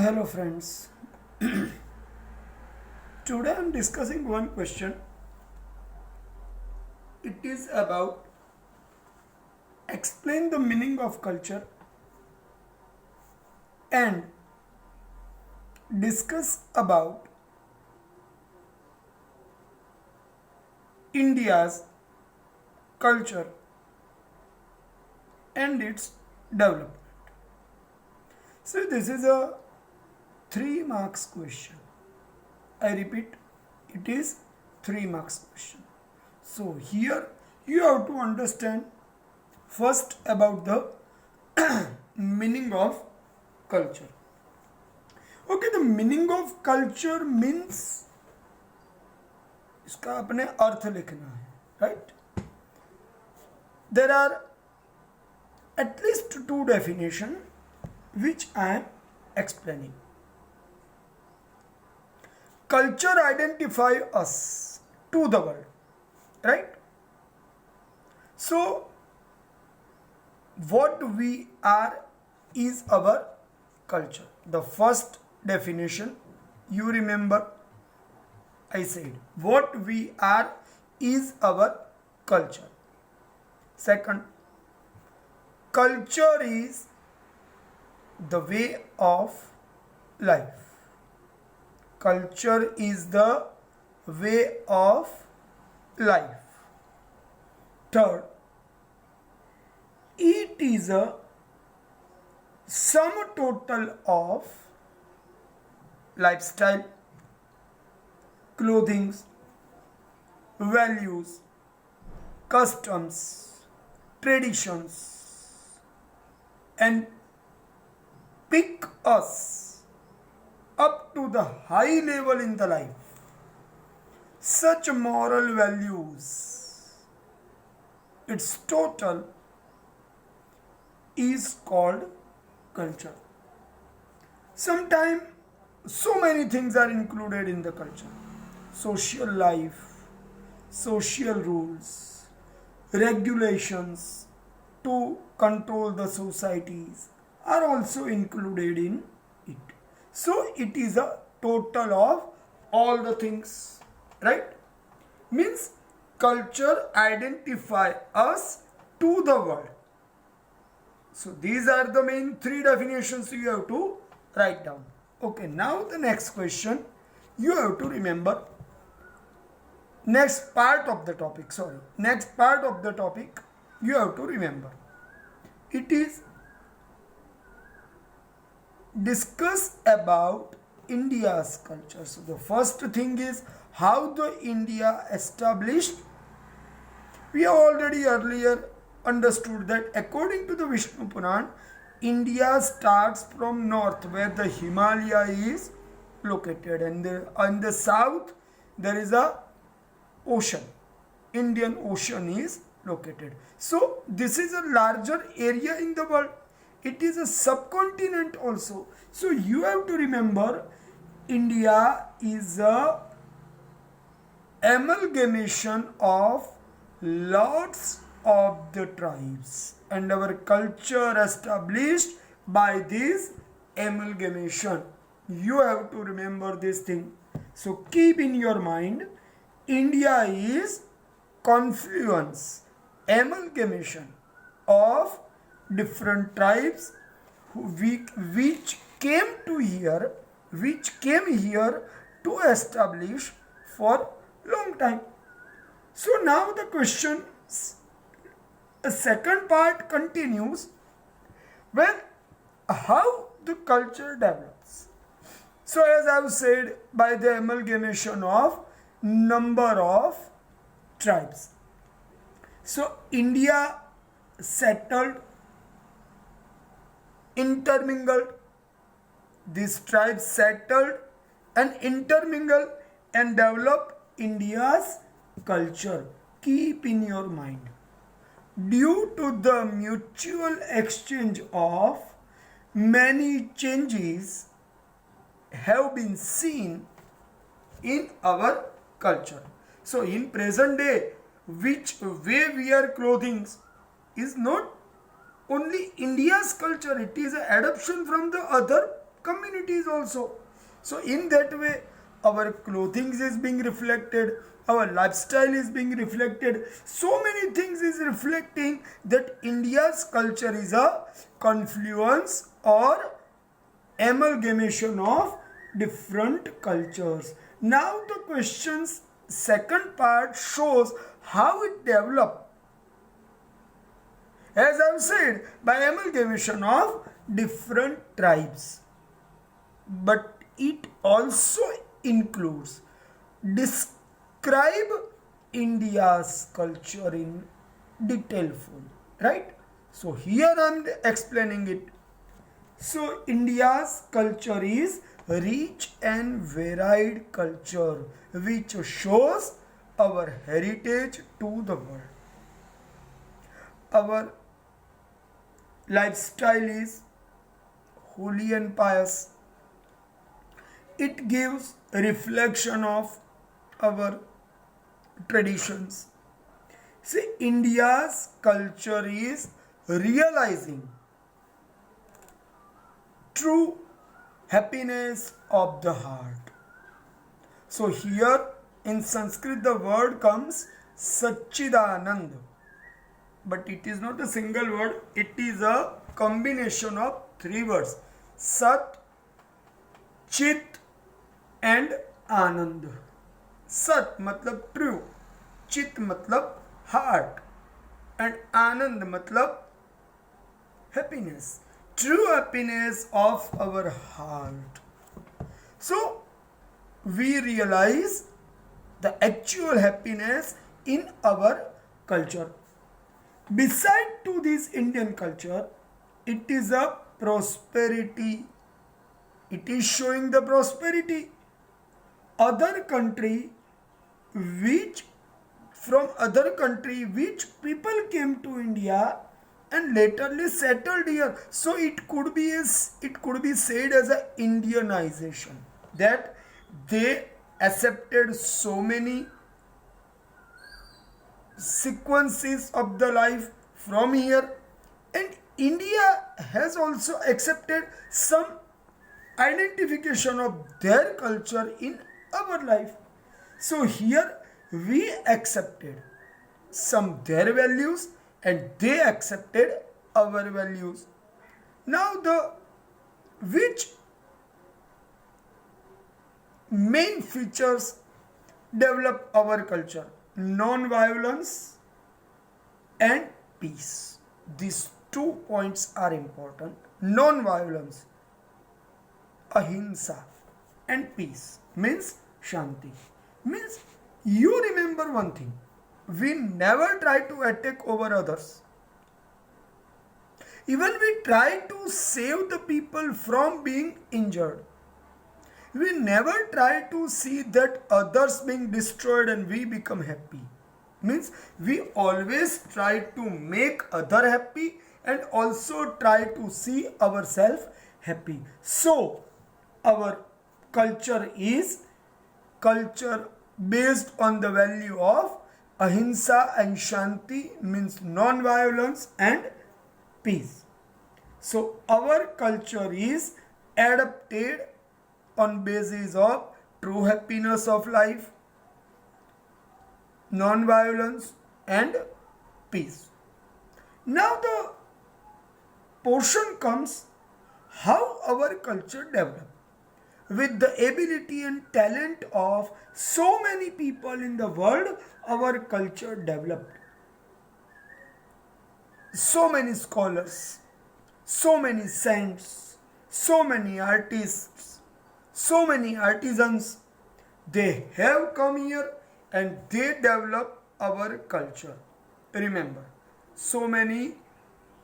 Hello friends. Today I am discussing one question. It is about explain the meaning of culture and discuss about India's culture and its development. So this is a 3 marks question. I repeat, it is 3 marks question. So here you have to understand first about the meaning of culture. Okay, the meaning of culture means इसका अपने अर्थ लिखना है, right? There are at least 2 definitions which I am explaining. Culture identify us to the world, right? So what we are is our culture. The first definition, you remember, I said what we are is our culture. Second, culture is the way of life. Culture is the way of life. Third, it is a sum total of lifestyle, clothing, values, customs, traditions, and pick us up to the high level in the life. Such moral values, its total is called culture. Sometimes so many things are included in the culture. Social life, social rules, regulations to control the societies are also included in it. So it is a total of all the things, right? Means culture identify us to the world. So these are the main 3 definitions you have to write down. Okay, now the next question you have to remember. Next part of the topic you have to remember. It is discuss about India's culture. So the first thing is how the India established. We have already earlier understood that according to the Vishnu Puran, India starts from north where the Himalaya is located, and on the south there is a ocean. Indian Ocean is located. So this is a larger area in the world. It is a subcontinent also. So you have to remember India is a amalgamation of lots of the tribes, and our culture established by this amalgamation. You have to remember this thing. So keep in your mind, India is confluence, amalgamation of different tribes which came here to establish for long time. So now the question, the second part continues, when how the culture develops. So as I have said, by the amalgamation of number of tribes. So India settled, intermingled, these tribes settled and intermingled and developed India's culture. Keep in your mind, due to the mutual exchange of many changes have been seen in our culture. So in present day, which way we wear clothing is not only India's culture, it is an adoption from the other communities. activities also. So in that way, our clothing is being reflected, our lifestyle is being reflected. So many things is reflecting that India's culture is a confluence or amalgamation of different cultures. Now the question's second part shows how it developed. As I've said, by amalgamation of different tribes. But it also includes describe India's culture in detail form, right? So here I'm explaining it. So India's culture is rich and varied culture which shows our heritage to the world. Our lifestyle is holy and pious. It gives a reflection of our traditions. See, India's culture is realizing true happiness of the heart. So here in Sanskrit the word comes Satchidanand. But it is not a single word, it is a combination of three words. Sat, Chit and Anand. Sat matlab true, Chit matlab heart, and Anand matlab happiness. True happiness of our heart. So we realize the actual happiness in our culture. Beside to this Indian culture, it is a prosperity. It is showing the prosperity. Other country which people came to India and laterly settled here. So it could be said as a Indianization, that they accepted so many sequences of the life from here, and India has also accepted some identification of their culture in our life. So here we accepted some their values and they accepted our values. Now the which main features develop our culture? Non-violence and peace. These 2 points are important. Non-violence, ahimsa, and peace means shanti. Means you remember one thing. We never try to attack over others. Even we try to save the people from being injured. We never try to see that others being destroyed and we become happy. Means we always try to make other happy and also try to see ourselves happy. So our culture is culture based on the value of ahimsa and shanti, means non-violence and peace. So our culture is adapted on basis of true happiness of life, non-violence and peace. Now the portion comes how our culture developed. With the ability and talent of so many people in the world, our culture developed. So many scholars, so many saints, so many artists, so many artisans, they have come here and they develop our culture. Remember, so many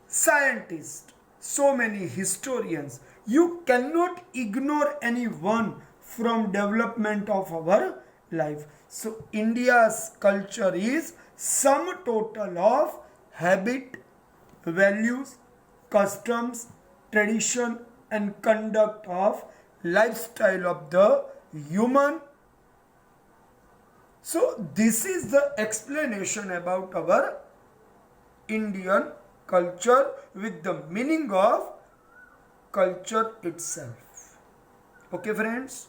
scientists, so many historians. You cannot ignore anyone from development of our life. So India's culture is sum total of habit, values, customs, tradition and conduct of lifestyle of the human. So this is the explanation about our Indian culture with the meaning of culture itself. Okay, friends.